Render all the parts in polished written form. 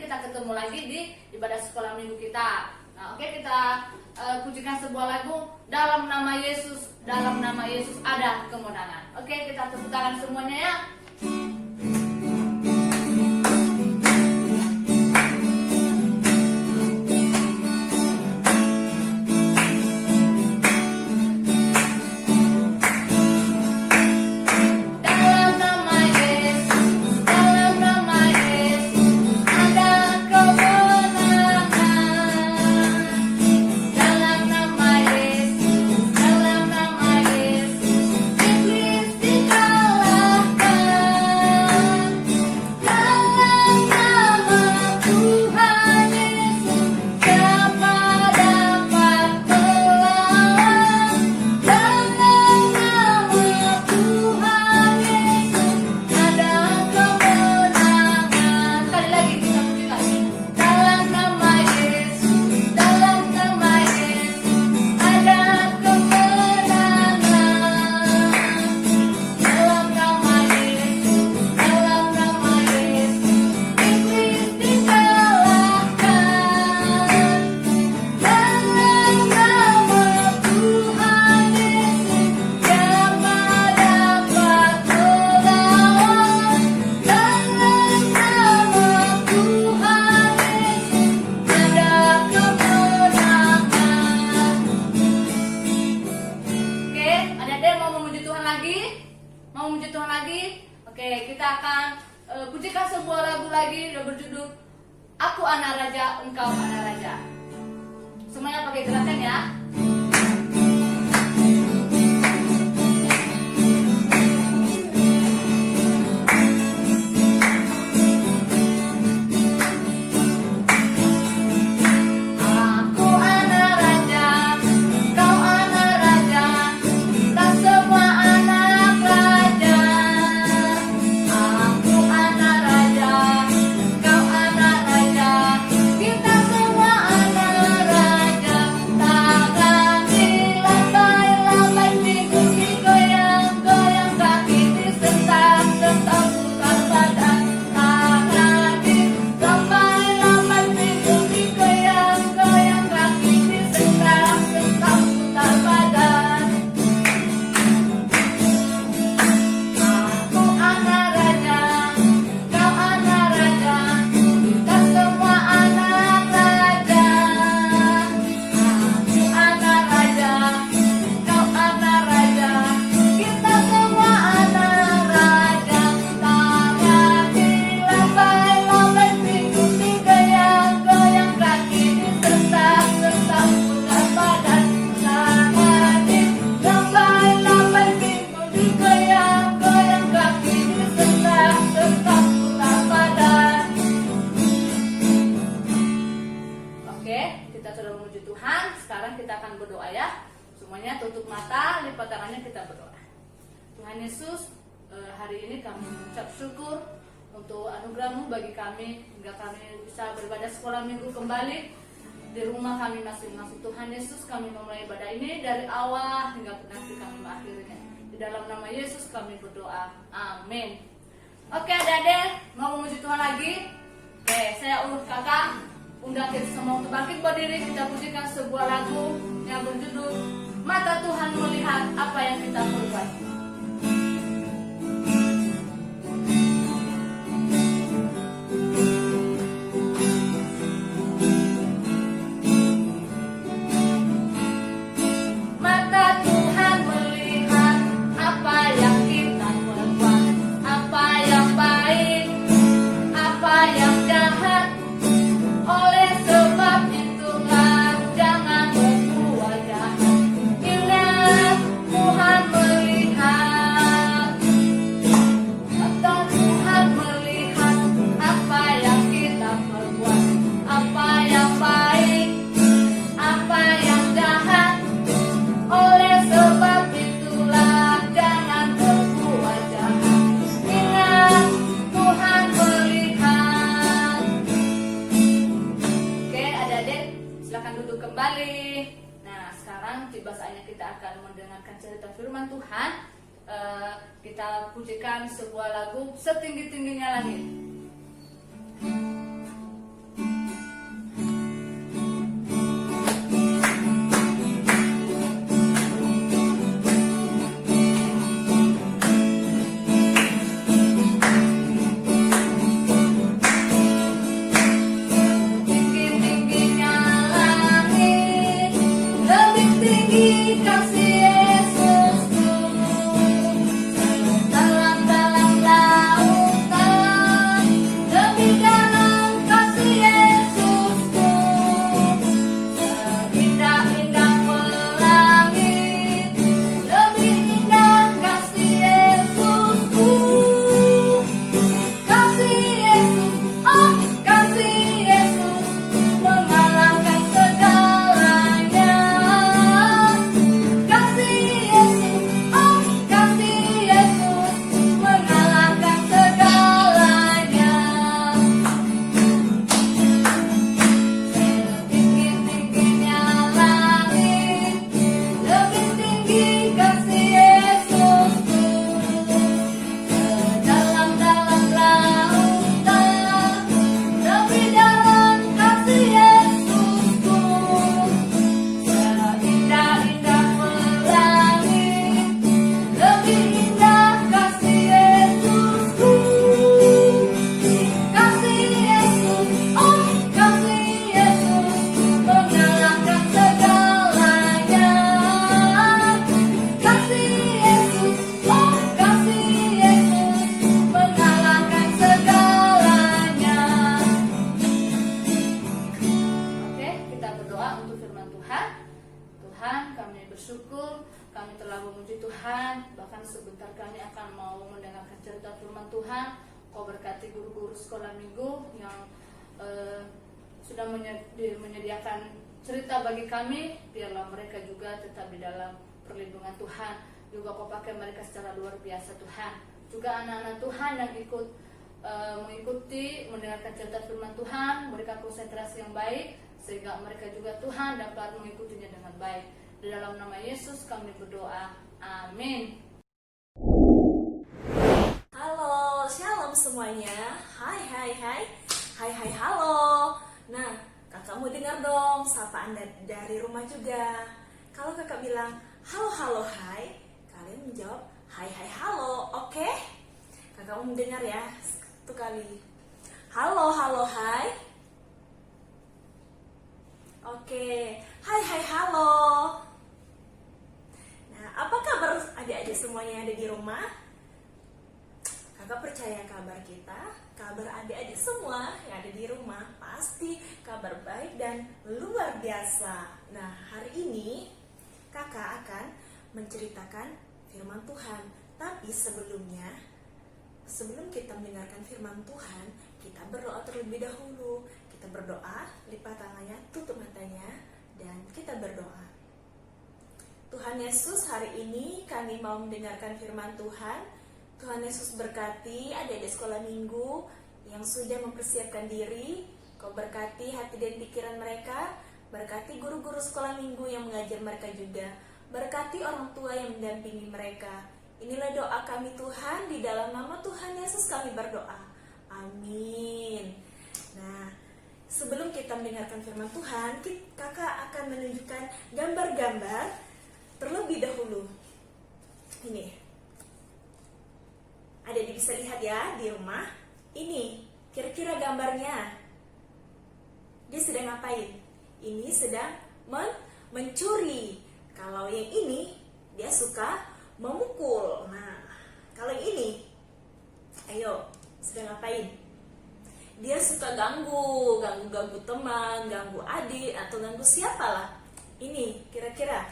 kita ketemu lagi di ibadah sekolah minggu kita. Nah, oke, kita pujikan sebuah lagu, dalam nama Yesus ada kemenangan. Oke, kita tepuk tangan semuanya ya. Mau memuji Tuhan lagi? Oke, kita akan pujikan sebuah lagu lagi yang berjudul Aku Anak Raja, Engkau Anak Raja. Semuanya pakai gerakan ya. Kita akan berdoa ya. Semuanya tutup mata, lipat tangannya, kita berdoa. Tuhan Yesus, hari ini kami mengucap syukur untuk anugerah-Mu bagi kami hingga kami bisa beribadah sekolah minggu kembali di rumah kami masing-masing. Tuhan Yesus, kami memulai ibadah ini dari awal hingga nanti kami mengakhirinya. Di dalam nama Yesus kami berdoa. Amin. Oke, adik-adik, mau memuji Tuhan lagi? Oke, saya urut kakak. Undang kita semua untuk bangkit berdiri, kita pujikan sebuah lagu yang berjudul Mata Tuhan Melihat Apa Yang Kita Perbuat. Mata Tuhan melihat apa yang kita perbuat, apa yang baik, apa yang jahat. Oleh sebab itulah jangan berbuat jahat. Ingat Tuhan melihat, mata Tuhan melihat apa yang kita perbuat, apa yang baik, apa yang jahat. Oleh sebab itulah jangan berbuat jahat. Ingat Tuhan melihat. Silakan duduk kembali. Nah, sekarang tiba saatnya kita akan mendengarkan cerita firman Tuhan. Kita pujikan sebuah lagu Setinggi-tingginya Langit. kasih Yesusku, dalam-dalam lautan, lebih dalam kasih Yesusku, seindah-indah pelangi, lebih indah kasih Yesusku, kasih Yesus, oh kasih Yesus, mengalahkan segalanya. Kasih Yesus, oh kasih Yesus, mengalahkan segalanya. Setinggi-tingginya langit, lebih tinggi kasih Yesusku, sedalam-dalam lautan, lebih dalam kasih Yesusku, seindah-indah pelangi, lebih indah kasih Yesusku, kasih Yesus, oh kasih Yesus, mengalahkan segalanya. Kasih Yesus, oh kasih Yesus, mengalahkan segalanya. Oke, kita berdoa untuk firman Tuhan. Tuhan, kami bersyukur, kami telah memuji Tuhan. Bahkan sebentar kami akan mau mendengarkan cerita firman Tuhan. Kau berkati guru-guru sekolah minggu yang sudah menyediakan cerita bagi kami. Biarlah mereka juga tetap di dalam perlindungan Tuhan. Juga kau pakai mereka secara luar biasa Tuhan. Juga anak-anak Tuhan yang ikut mengikuti, mendengarkan cerita firman Tuhan, mereka konsentrasi yang baik, sehingga mereka juga Tuhan dapat mengikutinya dengan baik. Di dalam nama Yesus kami berdoa. Amin. Halo, shalom semuanya. Hai, hai, hai. Hai, hai, halo. Nah, kakak mau dengar dong sapaan dari rumah juga. Kalau kakak bilang halo, halo, hai, kalian menjawab hai, hai, halo. Oke? Kakak mau dengar ya. Satu kali. Halo, halo, hai. Oke. Hai, hai, halo. Nah, apa kabar adik-adik semuanya yang ada di rumah? Kakak percaya kabar kita, kabar adik-adik semua yang ada di rumah pasti kabar baik dan luar biasa. Nah, hari ini kakak akan menceritakan firman Tuhan. Tapi sebelum kita mendengarkan firman Tuhan, kita berdoa terlebih dahulu. Kita berdoa, lipat tangannya, tutup matanya, dan kita berdoa. Tuhan Yesus, hari ini kami mau mendengarkan firman Tuhan. Tuhan Yesus berkati adik-adik sekolah minggu yang sudah mempersiapkan diri. Kau berkati hati dan pikiran mereka. Berkati guru-guru sekolah minggu yang mengajar mereka juga. Berkati orang tua yang mendampingi mereka. Inilah doa kami Tuhan, di dalam nama Tuhan Yesus kami berdoa. Amin. Nah, sebelum kita mendengarkan firman Tuhan, kakak akan menunjukkan gambar-gambar terlebih dahulu. Ini. Adik bisa lihat ya di rumah. Ini kira-kira gambarnya. Dia sedang ngapain? Ini sedang mencuri. Kalau yang ini dia suka memukul. Nah, kalau yang ini, ayo, sedang ngapain? Dia suka ganggu teman, ganggu adik, atau ganggu siapalah. Ini kira-kira.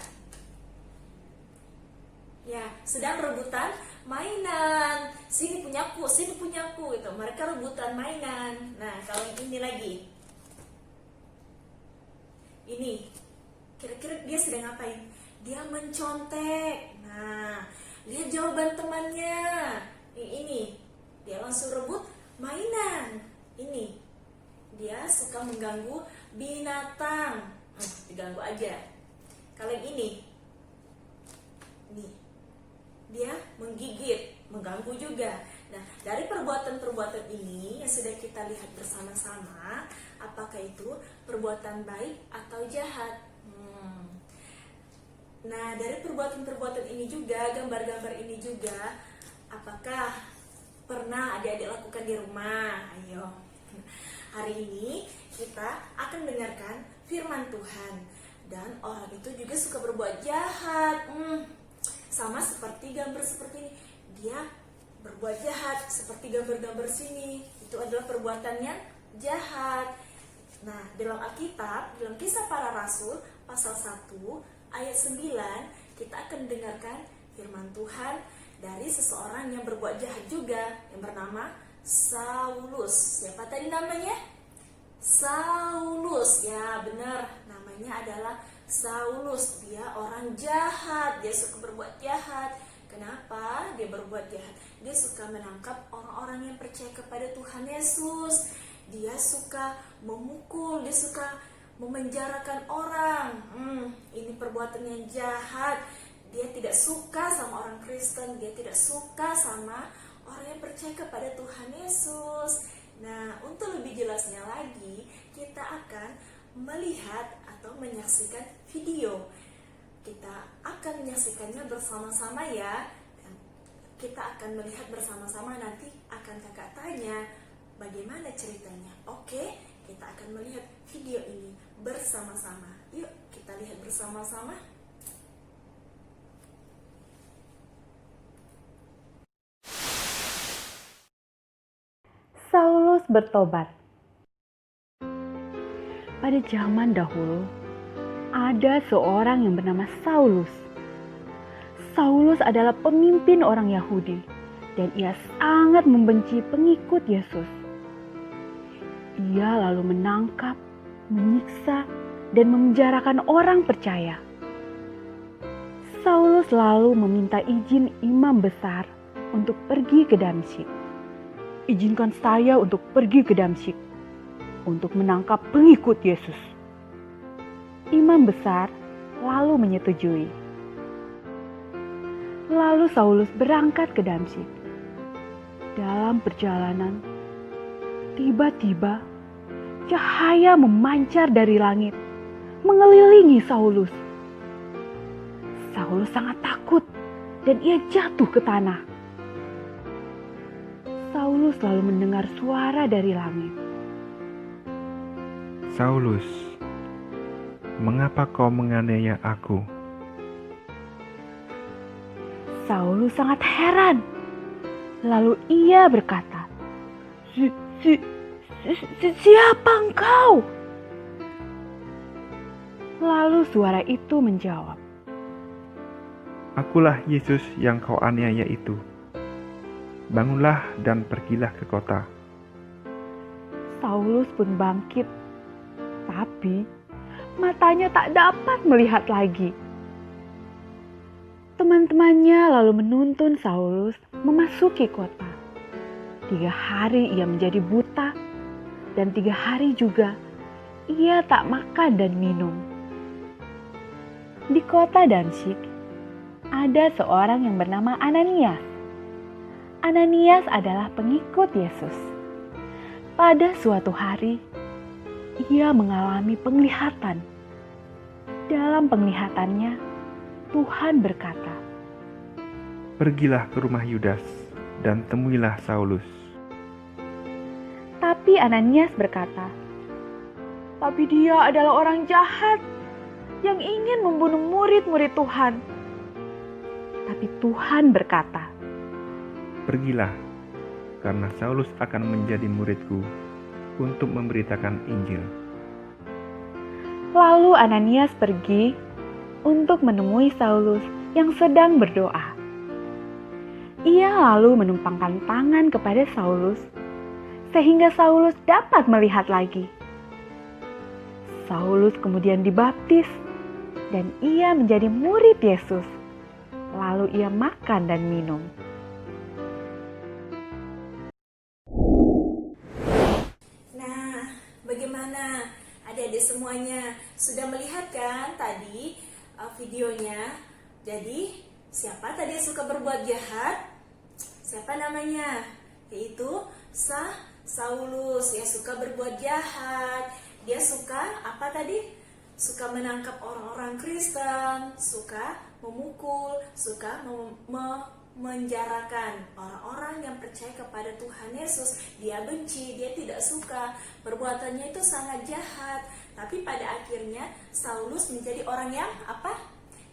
Ya, sedang rebutan mainan. Sini punyaku gitu. Mereka rebutan mainan. Nah, kalau yang ini lagi. Ini kira-kira dia sedang ngapain? Dia mencontek. Nah, lihat jawaban temannya. Ini dia langsung rebut mainan. Ini dia suka mengganggu binatang. Diganggu aja. Kalau yang ini dia menggigit, mengganggu juga. Nah, dari perbuatan-perbuatan ini yang sudah kita lihat bersama-sama, apakah itu perbuatan baik atau jahat? Nah, dari perbuatan-perbuatan ini juga, gambar-gambar ini juga, apakah pernah adik-adik lakukan di rumah? Ayo. Hari ini kita akan mendengarkan firman Tuhan. Dan orang itu juga suka berbuat jahat. Sama seperti gambar seperti ini. Dia berbuat jahat seperti gambar-gambar sini. Itu adalah perbuatan yang jahat. Nah, dalam Alkitab, dalam Kisah Para Rasul pasal 1 ayat 9, kita akan mendengarkan firman Tuhan dari seseorang yang berbuat jahat juga, yang bernama Saulus. Siapa tadi namanya? Saulus. Ya, benar. Namanya adalah Saulus. Dia orang jahat. Dia suka berbuat jahat. Kenapa dia berbuat jahat? Dia suka menangkap orang-orang yang percaya kepada Tuhan Yesus. Dia suka memukul. Dia suka memenjarakan orang. Ini perbuatan yang jahat. Dia tidak suka sama orang Kristen. Dia tidak suka sama orang yang percaya kepada Tuhan Yesus. Nah, untuk lebih jelasnya lagi, kita akan melihat atau menyaksikan video. Kita akan menyaksikannya bersama-sama ya. Dan kita akan melihat bersama-sama, nanti akan kakak tanya bagaimana ceritanya. Oke, kita akan melihat video ini bersama-sama. Yuk, kita lihat bersama-sama. Saulus bertobat. Pada zaman dahulu, ada seorang yang bernama Saulus. Saulus adalah pemimpin orang Yahudi, dan ia sangat membenci pengikut Yesus. Ia lalu menangkap, menyiksa, dan memenjarakan orang percaya. Saulus lalu meminta izin imam besar untuk pergi ke Damsyik. Izinkan saya untuk pergi ke Damsyik untuk menangkap pengikut Yesus. Imam besar lalu menyetujui. Lalu Saulus berangkat ke Damsyik. Dalam perjalanan, tiba-tiba cahaya memancar dari langit, mengelilingi Saulus. Saulus sangat takut dan ia jatuh ke tanah. Saulus lalu mendengar suara dari langit. Saulus, mengapa kau menganiaya aku? Saulus sangat heran. Lalu ia berkata, Siapa engkau? Lalu suara itu menjawab, Akulah Yesus yang kau aniaya itu. Bangunlah dan pergilah ke kota. Saulus pun bangkit, tapi matanya tak dapat melihat lagi. Teman-temannya lalu menuntun Saulus memasuki kota. 3 hari ia menjadi buta, dan 3 hari juga ia tak makan dan minum. Di kota Damsyik ada seorang yang bernama Ananias. Ananias adalah pengikut Yesus. Pada suatu hari, ia mengalami penglihatan. Dalam penglihatannya, Tuhan berkata, Pergilah ke rumah Yudas dan temuilah Saulus. Tapi Ananias berkata, Tapi dia adalah orang jahat yang ingin membunuh murid-murid Tuhan. Tapi Tuhan berkata, Pergilah, karena Saulus akan menjadi muridku untuk memberitakan Injil. Lalu Ananias pergi untuk menemui Saulus yang sedang berdoa. Ia lalu menumpangkan tangan kepada Saulus, sehingga Saulus dapat melihat lagi. Saulus kemudian dibaptis, dan ia menjadi murid Yesus. Lalu ia makan dan minum. Bagaimana adik-adik semuanya? Sudah melihat kan tadi videonya? Jadi siapa tadi yang suka berbuat jahat? Siapa namanya? Yaitu Saulus yang suka berbuat jahat. Dia suka apa tadi? Suka menangkap orang-orang Kristen, suka memukul, suka menjarakan orang-orang yang percaya kepada Tuhan Yesus. Dia benci, dia tidak suka, perbuatannya itu sangat jahat. Tapi pada akhirnya Saulus menjadi orang yang apa?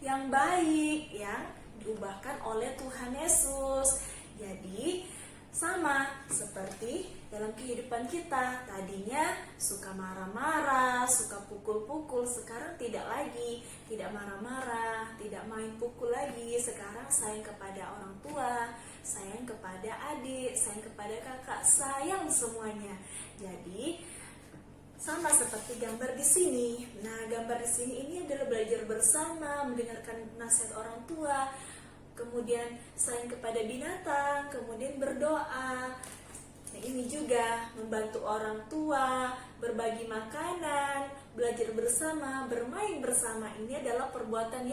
Yang baik, yang diubahkan oleh Tuhan Yesus. Jadi sama seperti dalam kehidupan kita, tadinya suka marah-marah, suka pukul-pukul, sekarang tidak lagi, tidak marah-marah, tidak main pukul lagi. Sekarang sayang kepada orang tua, sayang kepada adik, sayang kepada kakak, sayang semuanya. Jadi sama seperti gambar di sini. Nah, gambar di sini ini adalah belajar bersama, mendengarkan nasihat orang tua, kemudian sayang kepada binatang, kemudian berdoa. Nah, ini juga membantu orang tua, berbagi makanan, belajar bersama, bermain bersama. Ini adalah perbuatan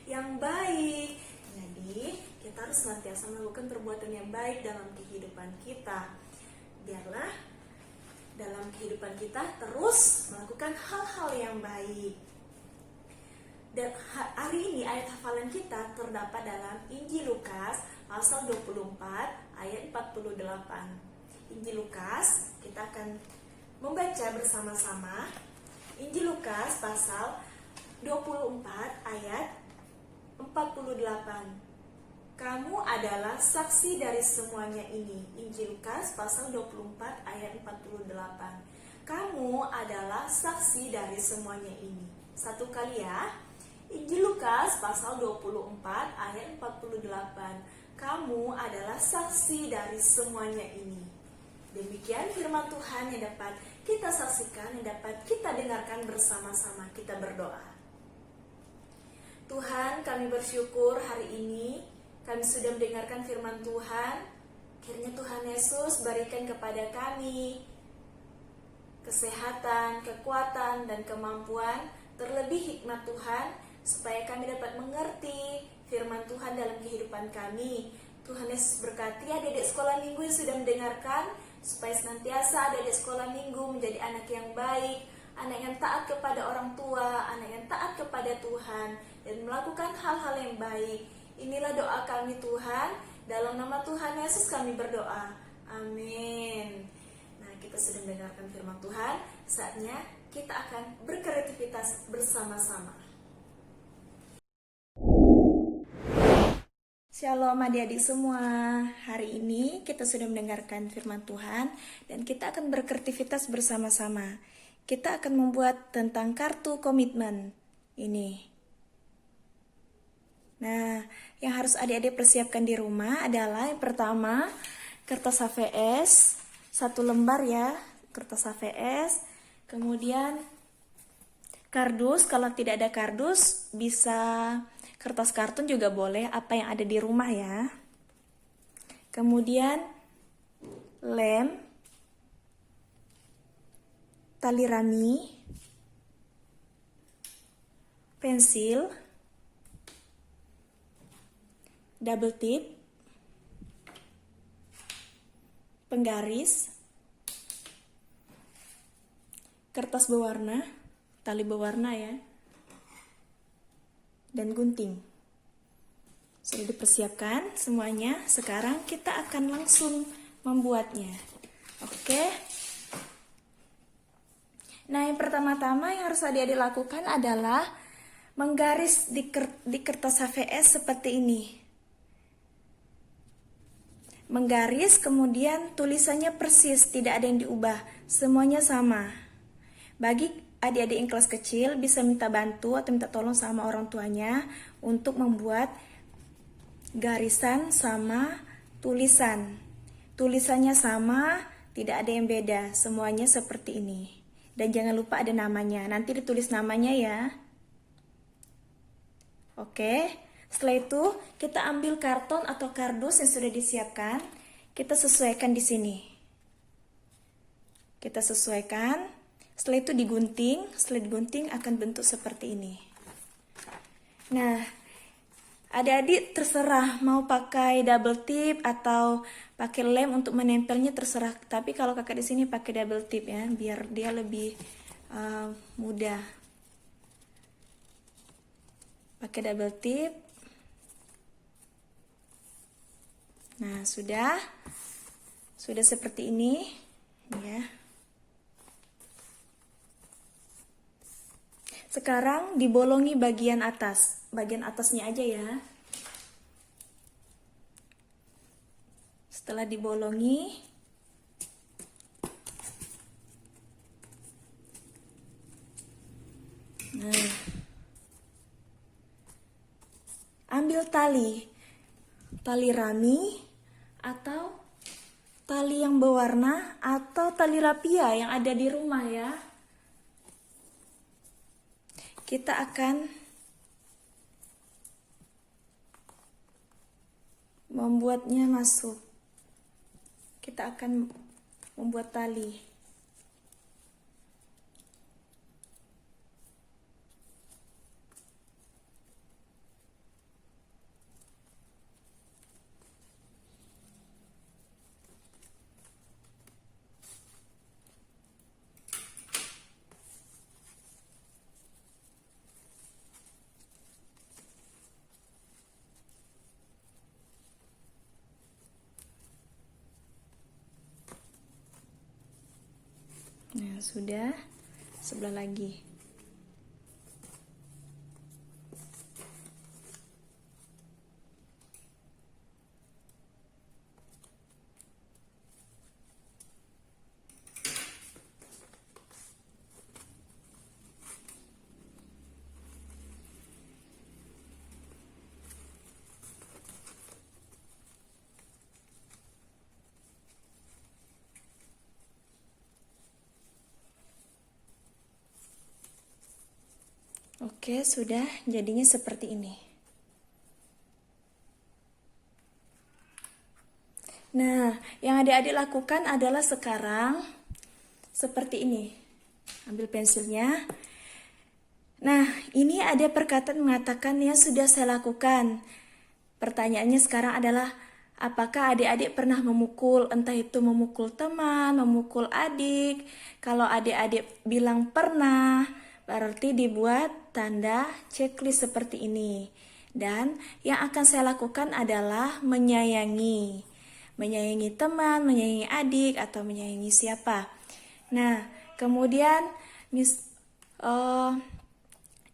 yang baik. Jadi, kita harus senantiasa melakukan perbuatan yang baik dalam kehidupan kita. Biarlah dalam kehidupan kita terus melakukan hal-hal yang baik. Dan hari ini ayat hafalan kita terdapat dalam Injil Lukas pasal 24 ayat 48. Injil Lukas, kita akan membaca bersama-sama. Injil Lukas pasal 24 ayat 48. Kamu adalah saksi dari semuanya ini. Injil Lukas pasal 24 ayat 48. Kamu adalah saksi dari semuanya ini. Satu kali ya. Injil Lukas pasal 24 ayat 48. Kamu adalah saksi dari semuanya ini. Demikian firman Tuhan yang dapat kita saksikan, yang dapat kita dengarkan bersama-sama. Kita berdoa. Tuhan, kami bersyukur hari ini kami sudah mendengarkan firman Tuhan. Kiranya Tuhan Yesus berikan kepada kami kesehatan, kekuatan, dan kemampuan, terlebih hikmat Tuhan, supaya kami dapat mengerti firman Tuhan dalam kehidupan kami. Tuhan Yesus berkati adik-adik sekolah minggu yang sudah mendengarkan, supaya senantiasa adik-adik sekolah minggu menjadi anak yang baik, anak yang taat kepada orang tua, anak yang taat kepada Tuhan, dan melakukan hal-hal yang baik. Inilah doa kami Tuhan, dalam nama Tuhan Yesus kami berdoa. Amin. Nah, kita sudah mendengarkan firman Tuhan, saatnya kita akan berkreativitas bersama-sama. Shalom adik-adik semua. Hari ini kita sudah mendengarkan firman Tuhan dan kita akan berkreativitas bersama-sama. Kita akan membuat tentang kartu komitmen ini. Nah, yang harus adik-adik persiapkan di rumah adalah yang pertama kertas HVS 1 lembar ya, kertas HVS. Kemudian kardus, kalau tidak ada kardus bisa kertas kartun juga boleh, apa yang ada di rumah ya. Kemudian lem, tali rami, pensil, double tip, penggaris, kertas berwarna, tali berwarna ya, dan gunting. Sudah dipersiapkan semuanya. Sekarang kita akan langsung membuatnya. Oke. Nah, yang pertama-tama yang harus adik-adik lakukan adalah menggaris di kertas HVS seperti ini. Menggaris, kemudian tulisannya persis, tidak ada yang diubah, semuanya sama. Bagi adik-adik yang kelas kecil bisa minta bantu atau minta tolong sama orang tuanya untuk membuat garisan sama tulisan. Tulisannya sama, tidak ada yang beda, semuanya seperti ini. Dan jangan lupa ada namanya, nanti ditulis namanya ya. Oke, setelah itu kita ambil karton atau kardus yang sudah disiapkan, kita sesuaikan di sini. Kita sesuaikan. Setelah itu digunting, setelah digunting akan bentuk seperti ini. Nah, adik-adik terserah mau pakai double tip atau pakai lem untuk menempelnya, terserah. Tapi kalau kakak di sini pakai double tip ya, biar dia lebih mudah. Pakai double tip. Nah, sudah seperti ini, ya. Sekarang dibolongi bagian atasnya aja ya. Setelah dibolongi, nah, ambil tali rami atau tali yang berwarna atau tali rapia yang ada di rumah ya. Kita akan membuatnya masuk. Kita akan membuat tali. Nah, sudah. Sebelah lagi. Oke, sudah jadinya seperti ini. Nah, yang adik-adik lakukan adalah sekarang seperti ini. Ambil pensilnya. Nah, ini ada perkataan mengatakan yang sudah saya lakukan. Pertanyaannya sekarang adalah, apakah adik-adik pernah memukul, entah itu memukul teman, memukul adik? Kalau adik-adik bilang pernah, berarti dibuat tanda checklist seperti ini. Dan yang akan saya lakukan adalah menyayangi. Menyayangi teman, menyayangi adik, atau menyayangi siapa. Nah, kemudian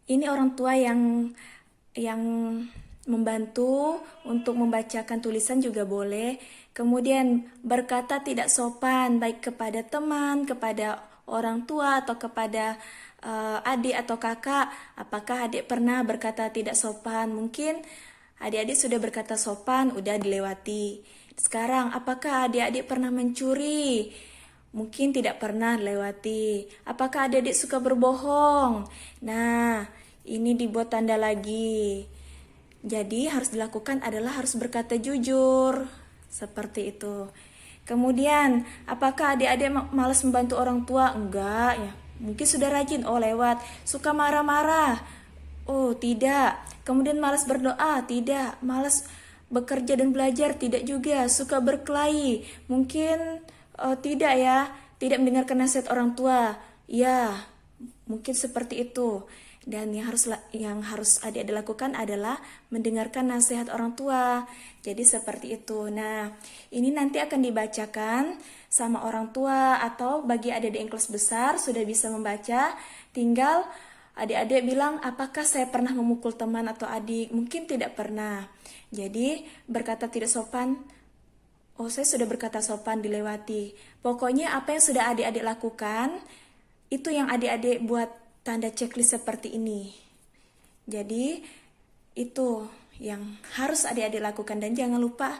ini orang tua yang membantu untuk membacakan tulisan juga boleh. Kemudian berkata tidak sopan baik kepada teman, kepada orang tua, atau kepada adik atau kakak. Apakah adik pernah berkata tidak sopan? Mungkin adik-adik sudah berkata sopan, udah dilewati. Sekarang, apakah adik-adik pernah mencuri? Mungkin tidak pernah dilewati. Apakah adik-adik suka berbohong? Nah, ini dibuat tanda lagi. Jadi harus dilakukan adalah harus berkata jujur. Seperti itu. Kemudian, apakah adik-adik malas membantu orang tua? Enggak ya. Mungkin sudah rajin, oh lewat. Suka marah-marah? Oh tidak. Kemudian malas berdoa? Tidak. Malas bekerja dan belajar? Tidak juga. Suka berkelahi? Mungkin tidak ya. Tidak mendengarkan nasihat orang tua? Ya, mungkin seperti itu. Dan yang harus adik-adik lakukan adalah mendengarkan nasihat orang tua. Jadi seperti itu. Nah, ini nanti akan dibacakan sama orang tua, atau bagi adik-adik yang kelas besar sudah bisa membaca, tinggal adik-adik bilang apakah saya pernah memukul teman atau adik. Mungkin tidak pernah. Jadi berkata tidak sopan, oh saya sudah berkata sopan, dilewati. Pokoknya apa yang sudah adik-adik lakukan, itu yang adik-adik buat tanda checklist seperti ini. Jadi itu yang harus adik-adik lakukan, dan jangan lupa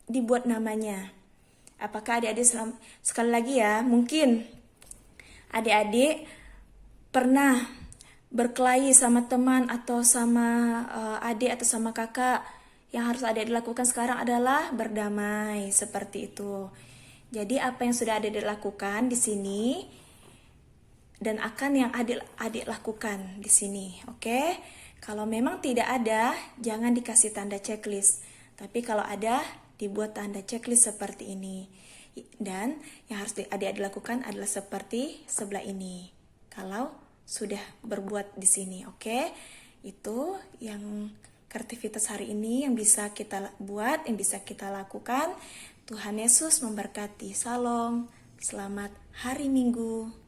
dibuat namanya. Apakah adik-adik sekali lagi ya, mungkin adik-adik pernah berkelahi sama teman atau sama adik atau sama kakak. Yang harus adik-adik lakukan sekarang adalah berdamai, seperti itu. Jadi apa yang sudah adik-adik lakukan di sini dan akan yang adik-adik lakukan di sini, oke? Kalau memang tidak ada, jangan dikasih tanda checklist. Tapi kalau ada, dibuat tanda checklist seperti ini. Dan yang harus adik-adik lakukan adalah seperti sebelah ini. Kalau sudah berbuat di sini, oke? Itu yang kreativitas hari ini yang bisa kita buat, yang bisa kita lakukan. Tuhan Yesus memberkati. Salam, selamat hari Minggu.